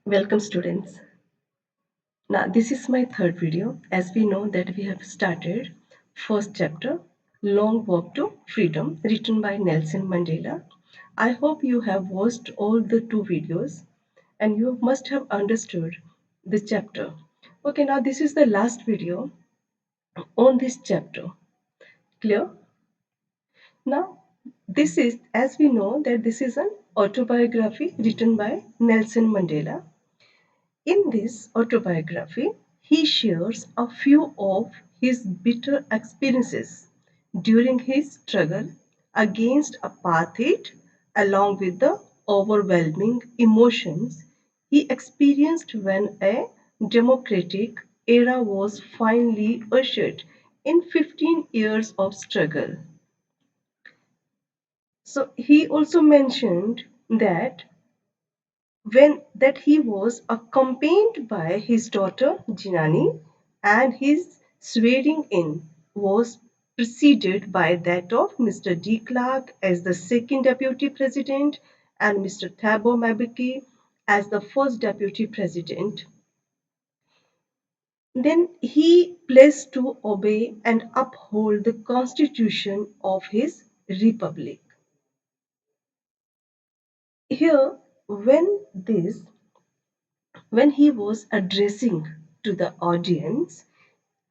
Welcome students. Now this is my third video as we know that we have started first chapter Long Walk to Freedom written by Nelson Mandela. I hope you have watched all the two videos and you must have understood the chapter. Okay, now this is the last video on this chapter. Clear? Now this is, as we know, that this is an autobiography written by Nelson Mandela. In this autobiography, he shares a few of his bitter experiences during his struggle against apartheid, along with the overwhelming emotions he experienced when a democratic era was finally ushered in 15 years of struggle. So he also mentioned that he was accompanied by his daughter Jinani, and his swearing in was preceded by that of Mr. De Klerk as the second deputy president and Mr. Thabo Mbeki as the first deputy president. Then he pledged to obey and uphold the constitution of his republic. Here, when he was addressing to the audience,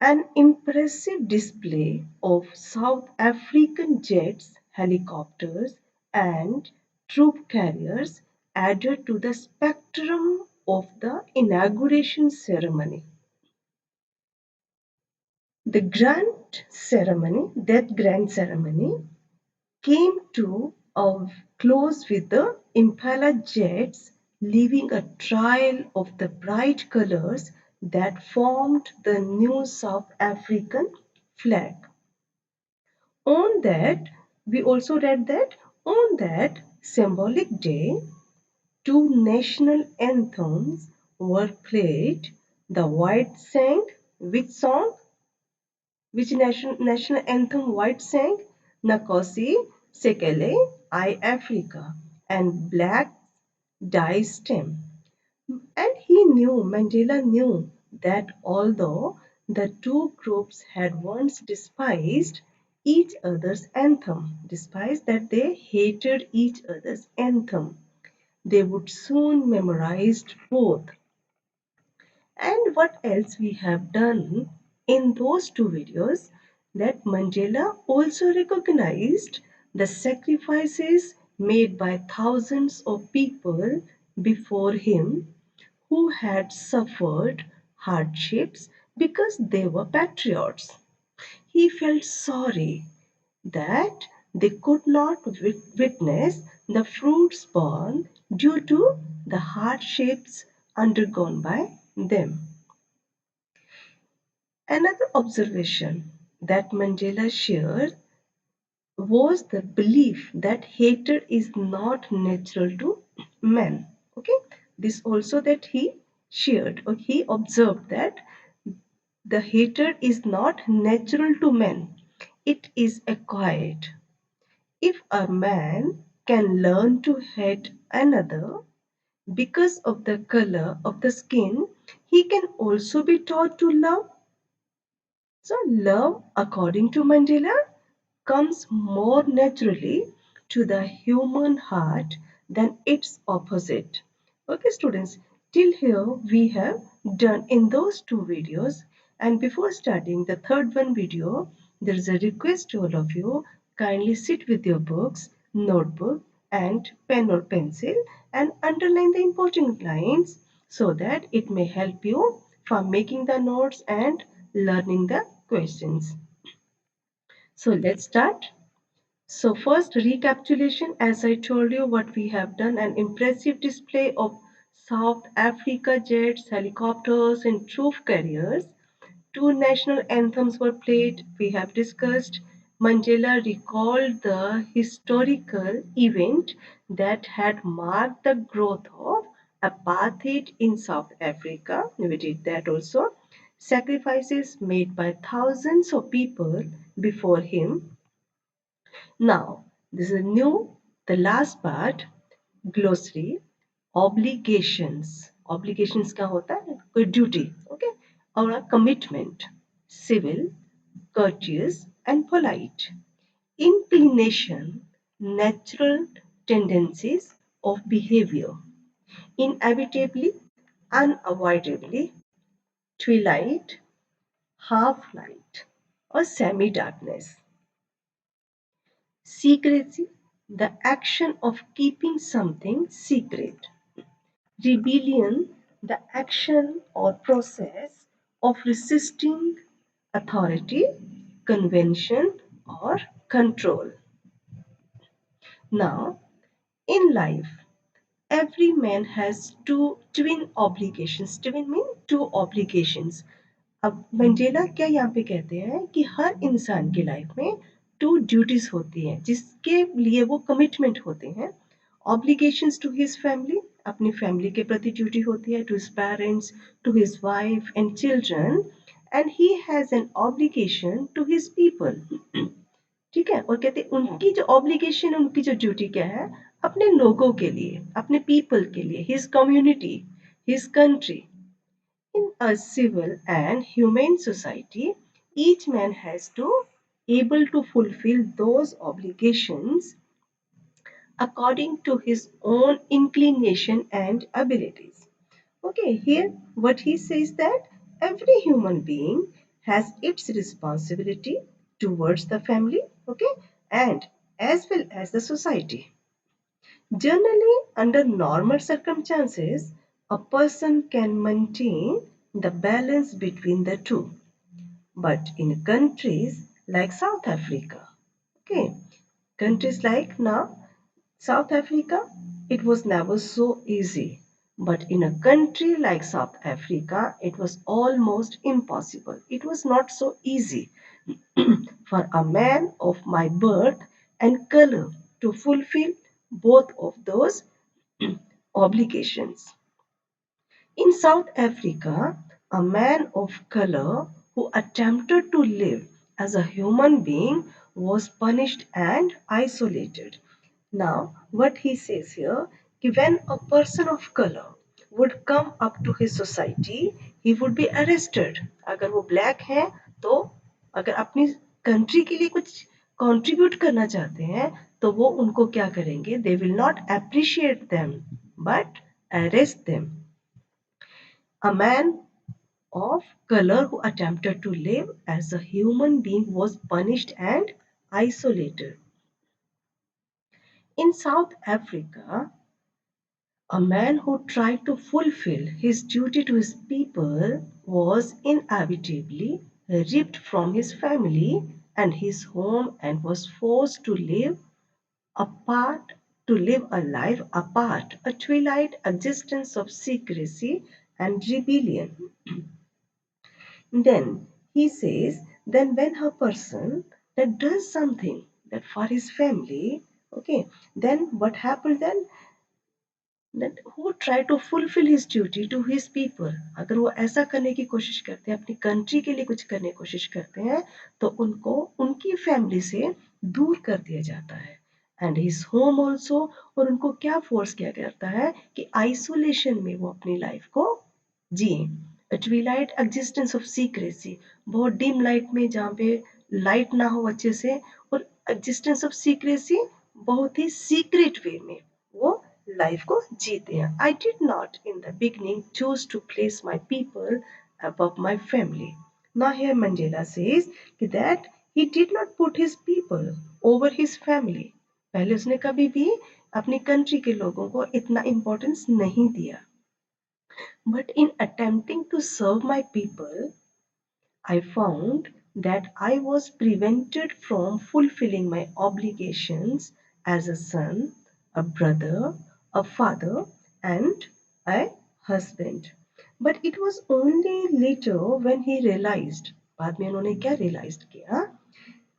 an impressive display of South African jets, helicopters, and troop carriers added to the spectrum of the inauguration ceremony. That grand ceremony, came to a close with the Impala jets leaving a trail of the bright colors that formed the new South African flag. On that, we also read that on that symbolic day, two national anthems were played. The White sang which song? Which national anthem White sang? Nkosi Sekele I Africa and Black Die Stem. And Mandela knew that although the two groups had once despised each other's anthem, despised that they hated each other's anthem, they would soon memorize both. And what else we have done in those two videos, that Mandela also recognized the sacrifices made by thousands of people before him who had suffered hardships because they were patriots. He felt sorry that they could not witness the fruits born due to the hardships undergone by them. Another observation that Mandela shared was the belief that hatred is not natural to men. Okay, this also that he shared, or he observed that the hatred is not natural to men, it is acquired. If a man can learn to hate another because of the color of the skin, he can also be taught to love. So, love, according to Mandela, comes more naturally to the human heart than its opposite. Okay, students, till here we have done in those two videos. And before starting the third one video, there is a request to all of you, kindly sit with your books, notebook, and pen or pencil and underline the important lines so that it may help you for making the notes and learning the questions. So let's start. So first recapitulation, as I told you what we have done, an impressive display of South Africa jets, helicopters and troop carriers. Two national anthems were played. We have discussed. Mandela recalled the historical event that had marked the growth of apartheid in South Africa. We did that also. Sacrifices made by thousands of people before him. Now, this is new, the last part, glossary, obligations. Obligations का होता है कोई duty, okay, और commitment, civil, courteous and polite. Inclination, natural tendencies of behavior. Inevitably, unavoidably, twilight, half light, or semi darkness. Secrecy, the action of keeping something secret. Rebellion, the action or process of resisting authority, convention, or control. Now, in life, every man has two twin obligations. Twin mean two obligations. अब Mandela क्या यहाँ पे कहते हैं कि हर इंसान की life में टू ड्यूटीज होती हैं जिसके लिए वो कमिटमेंट होते हैं. ऑब्लिगेशंस टू हिज फैमिली, अपनी फैमिली के प्रति ड्यूटी होती है, to his parents, to his wife and children, and he has an obligation to his people. ठीक है, और कहते हैं उनकी जो ऑब्लिगेशन है, उनकी जो ड्यूटी क्या है, अपने लोगों के लिए, अपने पीपल के लिए, his community, his country. In a civil and humane society, each man has to able to fulfill those obligations according to his own inclination and abilities. Okay, here what he says that every human being has its responsibility towards the family, okay, and as well as the society. Generally, under normal circumstances, a person can maintain the balance between the two. But in countries like South Africa, okay, countries like now South Africa, it was never so easy. But in a country like South Africa, it was almost impossible. It was not so easy for a man of my birth and color to fulfill both of those obligations. In South Africa, a man of color who attempted to live as a human being was punished and isolated. Now, what he says here, कि when a person of color would come up to his society, he would be arrested. अगर वो black है तो अगर अपनी country के लिए कुछ contribute करना चाहते हैं तो वो उनको क्या करेंगे? They will not appreciate them but arrest them. A man of color who attempted to live as a human being was punished and isolated. In South Africa, a man who tried to fulfill his duty to his people was inevitably ripped from his family and his home and was forced to live apart, to live a life apart, a twilight existence of secrecy and rebellion. Then he says, then when a person that does something that for his family, okay, then what happens then? That who try to fulfill his duty to his people, अगर वो ऐसा करने की कोशिश करते हैं, अपनी country के लिए कुछ करने की कोशिश करते हैं, तो उनको उनकी फैमिली से दूर कर दिया जाता है. एंड हिज होम ऑल्सो, और उनको क्या फोर्स किया जाता है कि आइसोलेशन में वो अपनी लाइफ को जिए. ट्विलाइट एग्जिस्टेंस ऑफ सीक्रेसी, बहुत डिम लाइट में जहाँ पे लाइट ना हो अच्छे से, और एग्जिस्टेंस ऑफ सीक्रेसी बहुत ही सीक्रेट वे में वो लाइफ को जीते हैं. I did not in the beginning choose to place my people above my family. Now here Mandela says that he did not put his people over his family. पहले उसने कभी भी अपनी कंट्री के लोगों को इतना इम्पोर्टेंस नहीं दिया. But in attempting to serve my people, I found that I was prevented from fulfilling my obligations as a son, a brother, a father, and a husband. But it was only later when he realized, बाद में उन्होंने क्या realized किया,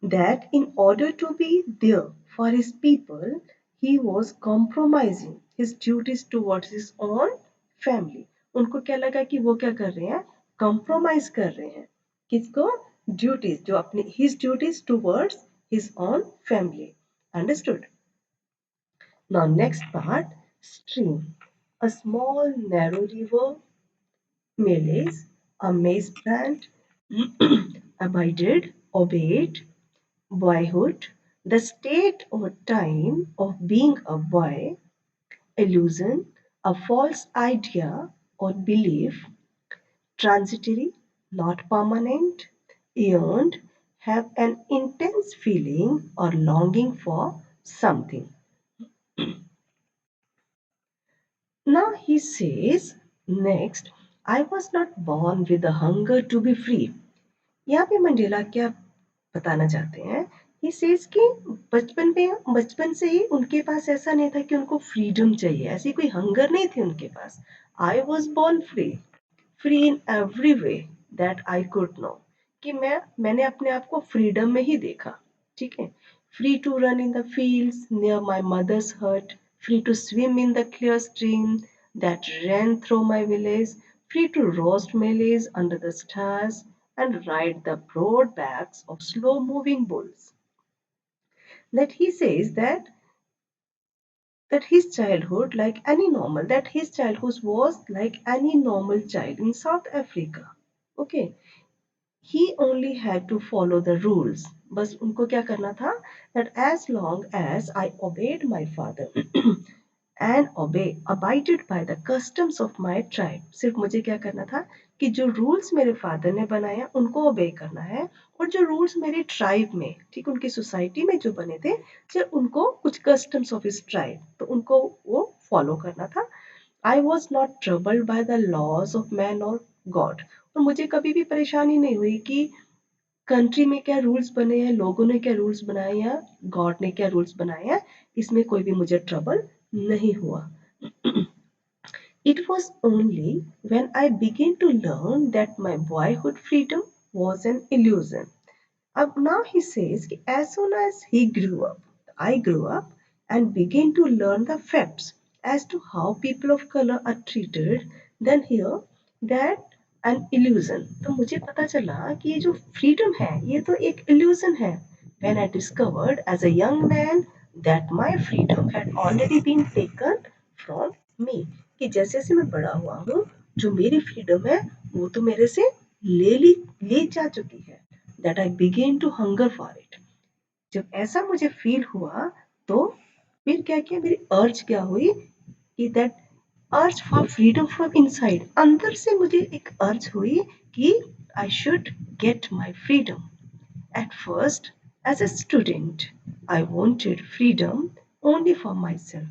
that in order to be there for his people, he was compromising his duties towards his own family. उनको क्या लगा कि वो क्या कर रहे हैं, compromise कर रहे हैं किसको, duties, जो अपनी his duties towards his own family. Understood? Now next part, stream. A small narrow river, melees, a maize plant, abided, obeyed, boyhood, the state or time of being a boy, illusion, a false idea or belief, transitory, not permanent, yearned, have an intense feeling or longing for something. Now he says, next, I was not born with a hunger to be free. यहाँ पे Mandela क्या बताना चाहते हैं? He says कि बचपन से ही उनके पास ऐसा नहीं था कि उनको फ्रीडम चाहिए, ऐसी कोई हंगर नहीं थी उनके पास. I was born free, free in every way that I could know, कि मैंने अपने आप को फ्रीडम में ही देखा. ठीक है. Free to run in the fields near my mother's hut, free to swim in the clear stream that ran through my village, free to roast maize under the stars and ride the broad backs of slow moving bulls. That he says that his childhood, like any normal, that his childhood was like any normal child in South Africa. Okay, he only had to follow the rules. बस उनको क्या करना था? That as long as I obeyed my father and abided by the customs of my tribe, सिर्फ मुझे क्या करना था कि जो रूल्स मेरे फादर ने बनाया उनको ओबे करना है, और जो रूल्स मेरे ट्राइब में, ठीक, उनकी सोसाइटी में जो बने थे, जब उनको कुछ कस्टम्स ऑफ हिज ट्राइब, तो उनको वो फॉलो करना था. I was not troubled by the laws of man और गॉड, और मुझे कभी भी परेशानी नहीं हुई कि कंट्री में क्या रूल्स बने हैं, लोगों ने क्या रूल्स बनाए या गॉड ने क्या रूल्स बनाए हैं, इसमें कोई भी मुझे ट्रबल नहीं हुआ. It was only when I began to learn that my boyhood freedom was an illusion. Now he says कि as soon as I grew up and began to learn the facts as to how people of color are treated, then here that an illusion. तो मुझे पता चला कि ये जो freedom है ये तो एक illusion है. When I discovered as a young man that my freedom had already been taken from me, कि जैसे जैसे मैं बड़ा हुआ हूँ, जो मेरी फ्रीडम है वो तो मेरे से ले जा चुकी है. That I began to hunger for it. जब ऐसा मुझे फील हुआ तो फिर क्या किया, मेरी अर्ज क्या हुई कि that urge for freedom from inside, अंदर से मुझे एक अर्ज हुई कि I should get my freedom. At first, as a student, I wanted freedom only for myself.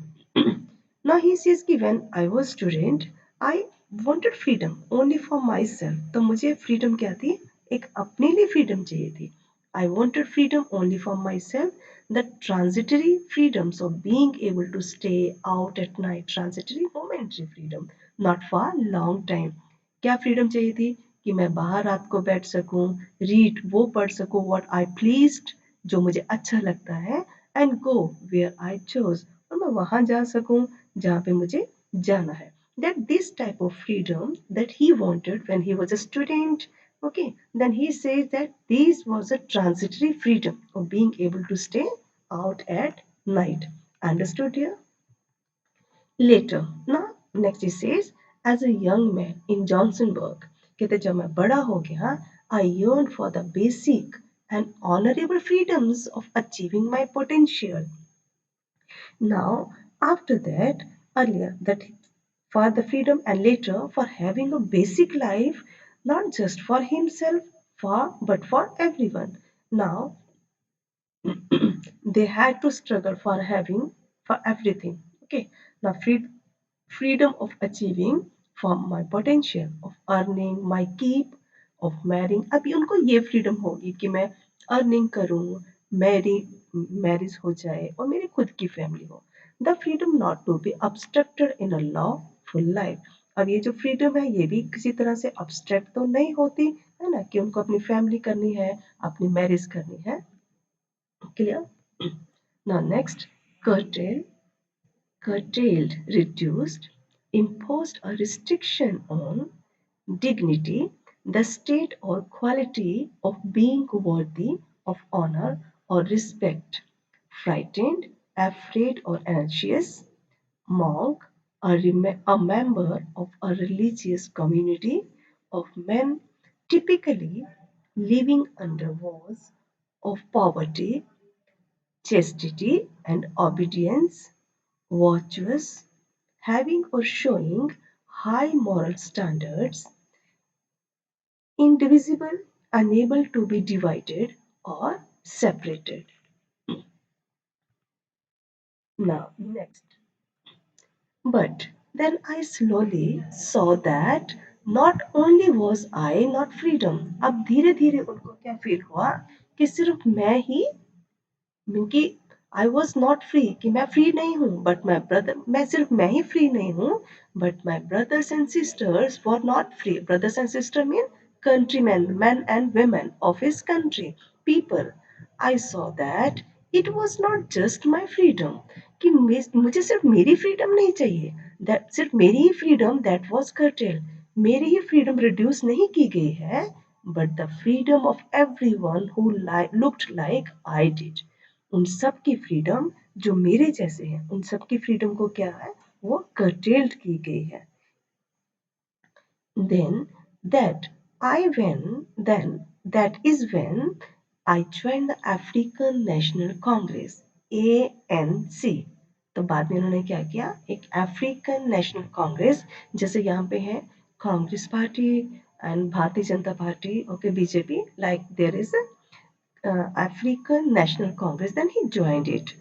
Now he says कि when I was student, I wanted freedom only for myself. तो मुझे freedom क्या थी? एक अपने लिए freedom चाहिए थी. I wanted freedom only for myself. The transitory freedoms of being able to stay out at night, transitory momentary freedom, not for long time. क्या फ्रीडम चाहिए थी? कि मैं बाहर रात को बैठ सकूं, रीड वो पढ़ सकूं व्हाट आई प्लीज्ड, जो मुझे अच्छा लगता है, and go where I chose, और मैं वहां जा सकूं जहां पे मुझे जाना है. That this type of freedom that he wanted when he was a student, okay, then he says that this was a transitory freedom of being able to stay out at night. Understood here? Later, now next he says, as a young man in Johnsonburg, कहते जब मैं बड़ा हो गया, I yearned for the basic and honorable freedoms of achieving my potential. Now, after that, earlier that for the freedom and later for having a basic life, not just for himself, but for everyone. Now they had to struggle for having for everything. Okay, now freedom of achieving from my potential of earning my keep of marrying. अभी उनको ये freedom होगी कि मैं earning करूँ, marriage हो जाए और मेरी खुद की फैमिली हो. The freedom not to be obstructed in a lawful life. अब ये जो फ्रीडम है ये भी किसी तरह से abstract तो नहीं होती है ना, कि उनको अपनी फैमिली करनी है, अपनी मैरिज करनी है. Clear? Now next, curtail, curtailed, reduced, imposed a restriction on dignity, the state or quality of being worthy of honor or respect, frightened, afraid or anxious, monk, a member of a religious community of men, typically living under walls of poverty, chastity, and obedience, virtuous, having or showing high moral standards, indivisible, unable to be divided or separated. Now, next. But then I slowly saw that not only was I not freedom, अब धीरे धीरे उनको क्या feel हुआ कि सिर्फ मैं ही क्योंकि आई वॉज नॉट फ्री कि मैं फ्री नहीं हूँ बट माई ब्रदर मैं सिर्फ मैं ही फ्री नहीं हूँ but my brothers and sisters were not free brothers and sister mean countrymen men and women of his country people I saw that it was not just my freedom कि मुझे सिर्फ मेरी freedom नहीं चाहिए that सिर्फ मेरी ही freedom that was curtailed मेरी ही freedom reduce नहीं की गई है but the freedom of everyone who looked like I did उन सब की फ्रीडम जो मेरे जैसे हैं उन सब की फ्रीडम को क्या है वो curtailed की गई है then that then that is when I joined the African National Congress ANC तो बाद में उन्होंने क्या किया एक अफ्रीकन नेशनल कांग्रेस जैसे यहाँ पे है Congress party and Bharatiya Janata party okay BJP like there is African National Congress, then he joined it.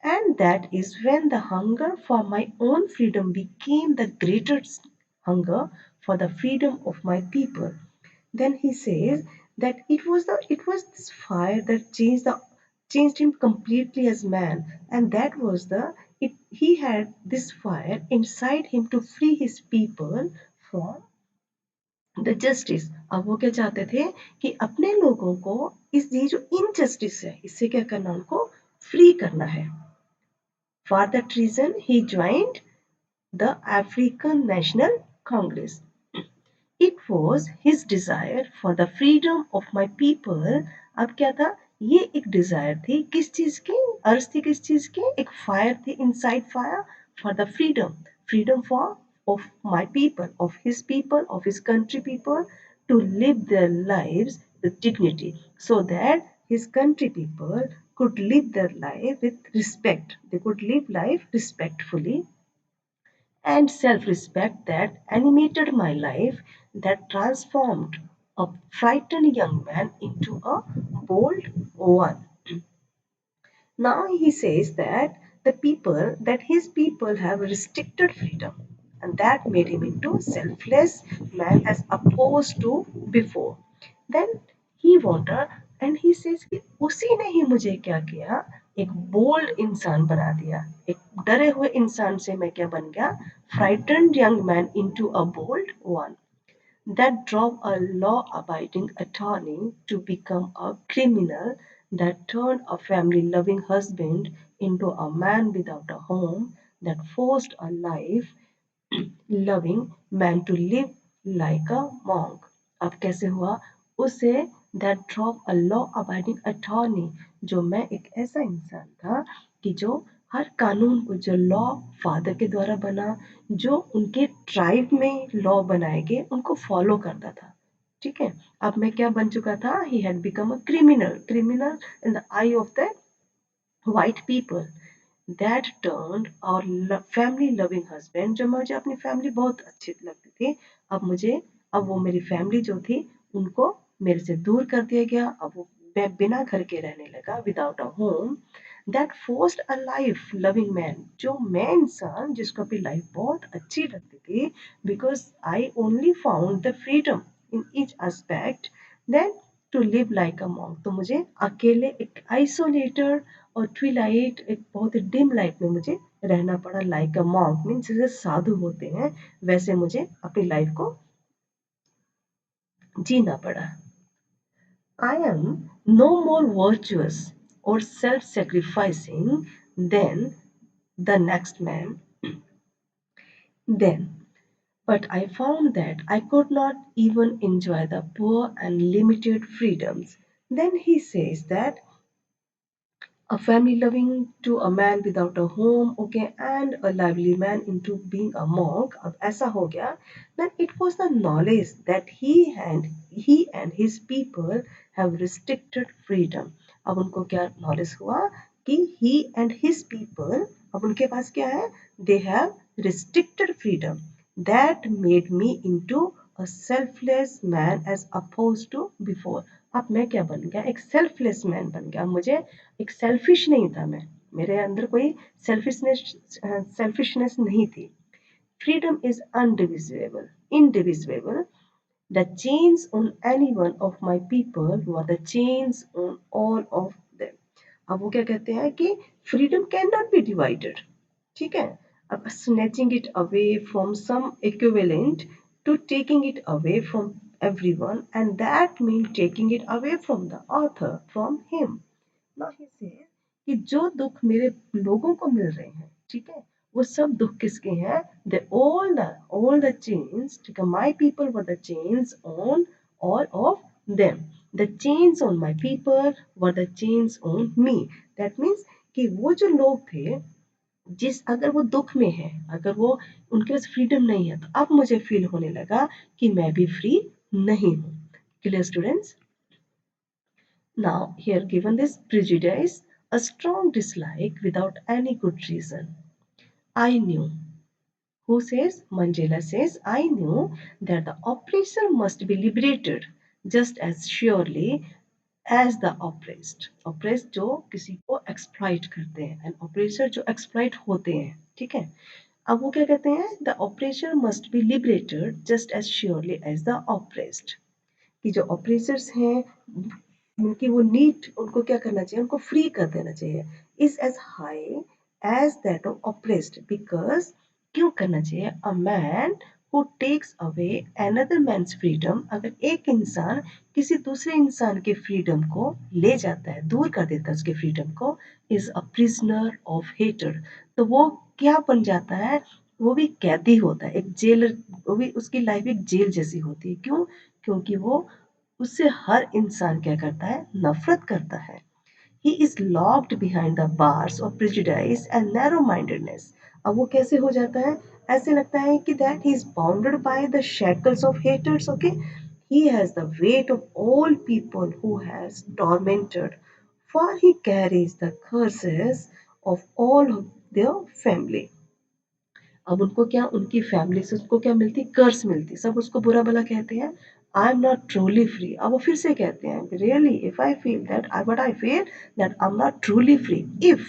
And that is when the hunger for my own freedom became the greatest hunger for the freedom of my people. Then he says that it was this fire that changed him completely as man, and that was he had this fire inside him to free his people from the justice अब वो क्या चाहते थे कि अपने लोगों को इस ये जो इनजस्टिस है इससे क्या करना उनको फ्री करना है for that reason he joined the African National Congress it was his desire for the freedom of my people अब क्या था ये एक डिजायर थी किस चीज की अर्ज थी किस चीज की एक फायर थी inside fire for the freedom for of my people of his country people to live their lives with dignity so that his country people could live their life with respect they could live life respectfully and self respect that animated my life, that transformed a frightened young man into a bold one. Now he says that his people have restricted freedom and that made him into selfless man as opposed to before. Then he wanted and he says कि उसी ने ही मुझे क्या किया एक bold इंसान बना दिया एक डरे हुए इंसान से मैं क्या बन गया frightened young man into a bold one that drove a law abiding attorney to become a criminal, that turned a family loving husband into a man without a home, that forced a life loving man to live like a monk. अब कैसे हुआ उसे that drove a law abiding attorney जो मैं एक ऐसा इंसान था कि जो हर कानून को जो लॉ फादर के द्वारा बना जो उनके ट्राइब में लॉ बनाए गए उनको फॉलो करता था ठीक है अब मैं क्या बन चुका था he had become a criminal in the I of the white people that turned our family loving husband जो मुझे अपनी फैमिली बहुत अच्छी लगती थी अब वो मेरी फैमिली जो थी उनको मेरे से दूर कर दिया गया अब वो मैं बिना घर के रहने लगा without a home that forced a life loving man जो मैं इंसान जिसको अपनी लाइफ बहुत अच्छी लगती थी because I only found the freedom in each aspect then to live like a monk तो मुझे अकेले एक आइसोलेटेड और ट्विलाइट एक बहुत ही डिम लाइट में मुझे रहना पड़ा लाइक अ मॉन्क मीन जैसे साधु होते हैं वैसे मुझे अपनी लाइफ को जीना पड़ा I am no more virtuous or self sacrificing than the next man then. But I found that I could not even enjoy the poor and limited freedoms. Then he says that a family loving to a man without a home, okay, and a lively man into being a monk. अब ऐसा हो गया. Then it was the knowledge that he and his people have restricted freedom. अब उनको क्या knowledge हुआ कि he and his people, अब उनके पास क्या है, they have restricted freedom. That made me into a selfless man as opposed to before. अब मैं क्या बन गया, एक सेल्फलेस मैन बन गया. मुझे एक सेल्फिश नहीं था मैं, मेरे अंदर कोई सेल्फिशनेस नहीं थी. Freedom is indivisible indivisible. The chains on any one of my people were the chains on all of them. अब वो क्या कहते हैं कि freedom can not be divided. ठीक है. अब snatching it away from some equivalent to taking it away from everyone, and that means taking it away from the author, from him. Now he says कि जो दुख मेरे लोगों को मिल रहे हैं, ठीक है, वो सब दुख किसके हैं? The all the chains, ठीक है, my people were the chains on all of them. The chains on my people were the chains on me. That means कि वो जो लोग थे, जिस अगर वो दुख में है, अगर वो उनके पास फ्रीडम नहीं है, तो अब मुझे फील होने लगा कि मैं भी फ्री नहीं हूँ. Clear students? Now, here given this prejudice, a strong dislike without any good reason. I knew. Who says? Manjela says, I knew that the oppressor must be liberated just as surely as the oppressed. Oppressed जो किसी को exploit करते हैं, and oppressor जो exploit होते हैं, ठीक है. अब वो क्या कहते हैं? The oppressor must be liberated just as surely as the oppressed. कि जो ऑपरेसर्स हैं उनकी वो नीड, उनको क्या करना चाहिए, उनको फ्री कर देना चाहिए. Is as high as that of oppressed. Because क्यों करना चाहिए? A man who takes away another man's freedom, अगर एक इंसान किसी दूसरे इंसान के फ्रीडम को ले जाता है, दूर कर देता है उसके फ्रीडम को, is a prisoner of hatred. तो वो क्या बन जाता है? वो भी कैदी होता है, एक जेलर. वो भी उसकी लाइफ एक जेल जैसी होती है. क्यों? क्योंकि वो उससे हर इंसान क्या करता है? नफरत करता है. He is locked behind the bars of prejudice and narrow mindedness. अब वो कैसे हो जाता है? ऐसे लगता है कि that he is bounded by the shackles of haters. Okay, he has the weight of all people who has tormented, for he carries the curses of all of their family. अब उनको क्या, उनकी फैमिली से उसको क्या मिलती? कर्स मिलती. सब उसको बुरा भला कहते हैं. आई एम नॉट ट्रूली फ्री. अब वो फिर से कहते हैं really if I feel that I but I feel that I am not truly free if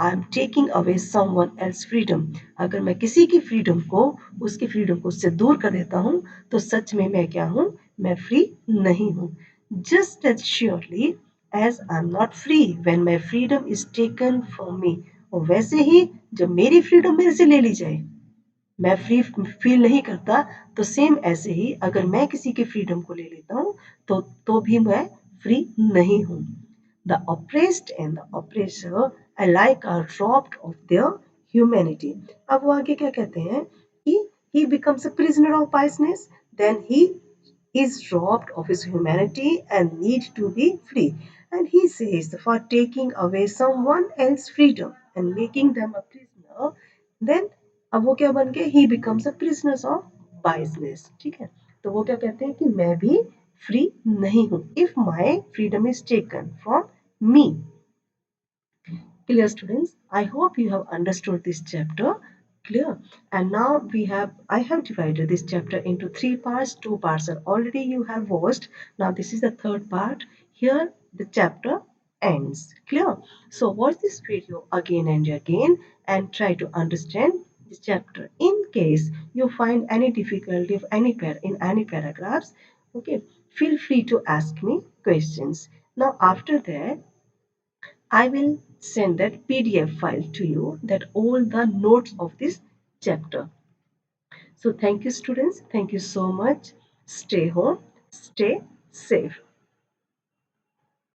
I am taking away someone else freedom. अगर मैं किसी की फ्रीडम को, उसकी फ्रीडम को उससे दूर कर देता हूँ, तो सच में मैं क्या हूँ? मैं फ्री नहीं हूँ. Just as surely as I am not free when my freedom is taken from me. और वैसे ही जब मेरी फ्रीडम मेरे से ले ली जाए, मैं फ्री फील नहीं करता, तो सेम ऐसे ही अगर मैं किसी की फ्रीडम को ले लेता हूँ, तो भी मैं फ्री नहीं हूँ. The oppressed and the oppressor alike are robbed of their humanity. अब वो आगे क्या कहते हैं कि he becomes a prisoner of biasness, then he is robbed of his humanity and need to be free. And he says, for taking away someone else's freedom and making them a prisoner, then अब वो क्या बन गए? He becomes a prisoner of biasness. ठीक है. तो वो क्या कहते हैं कि मैं भी फ्री नहीं हूँ. If my freedom is taken from me. Clear students? I hope you have understood this chapter. Clear? And now I have divided this chapter into three parts. Two parts are already you have watched. Now this is the third part. Here the chapter ends. Clear? So watch this video again and again and try to understand this chapter. In case you find any difficulty of in any paragraphs, okay, feel free to ask me questions. Now after that, I will send that PDF file to you, that all the notes of this chapter. So thank you students. Thank you so much. Stay home. Stay safe.